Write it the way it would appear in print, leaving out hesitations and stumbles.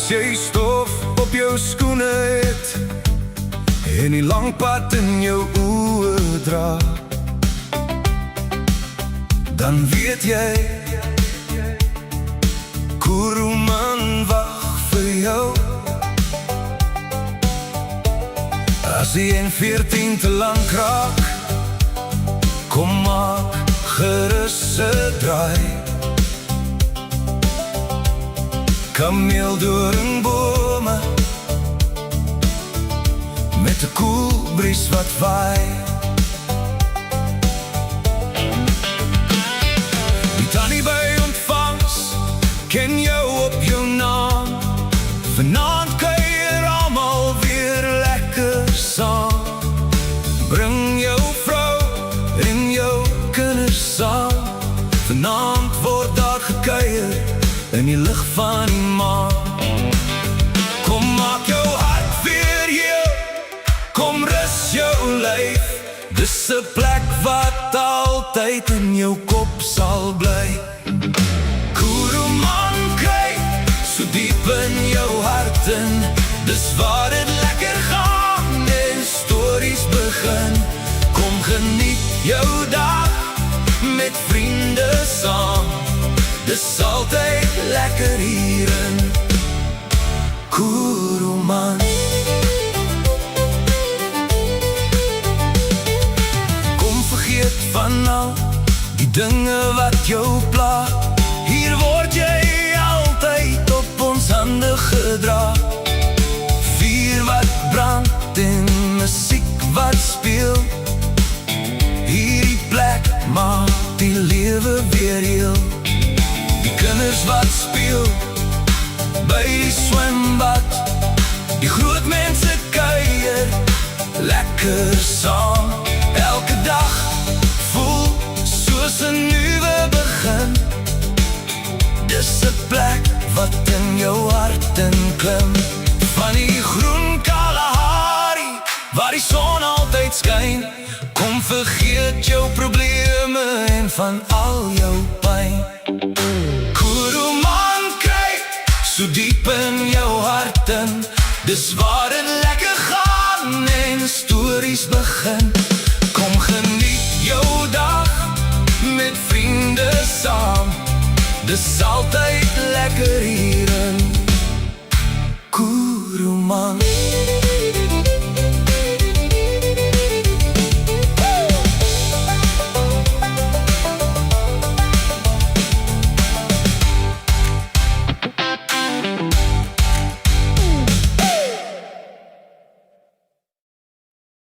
As jy stof op jou skoene het en die lang pad in jou oë dra, dan weet jy Kuruman wag vir jou. As die N14 te lang raak, kom maak gerus 'n draai. Kameel doringbome met 'n koel bries wat waai. Die tannie by ontvangs ken jou op jou naam. Vanaand kuier almal weer lekker saam. Bring jou vrou en jou kinders saam. Vanaand word daar gekuier in die lig van die maan. Kom maak jou hart weer heel, kom rus jou lyf. Dis 'n plek wat altyd in jou kop sal bly. Kuruman kyk so diep in jou hart in. Dis waar dit lekker gaan en stories begin. Kom geniet jou dag met vriende saam. Dis altyd lekker hier in Kuruman. Kom vergeet van al die dinge wat jou pla. Hier word jy altyd op ons hande gedra. Vuur wat brand en musiek wat speel. Hierdie plek maak die lewe weer heel. Die kinders wat speel by die swembad. Die groot mense kuier lekker saam. Elke dag voel soos 'n nuwe begin. Dis 'n plek wat in jou hart inklim. Van die groen Kalahari waar die son altyd skyn. Kom vergeet jou probleme en van al jou pyn. Kuruman kyk so diep in jou hart in. Dis waar dit lekker gaan en stories begin. Kom geniet jou dag met vriende saam. Dis altyd lekker hier in Kuruman.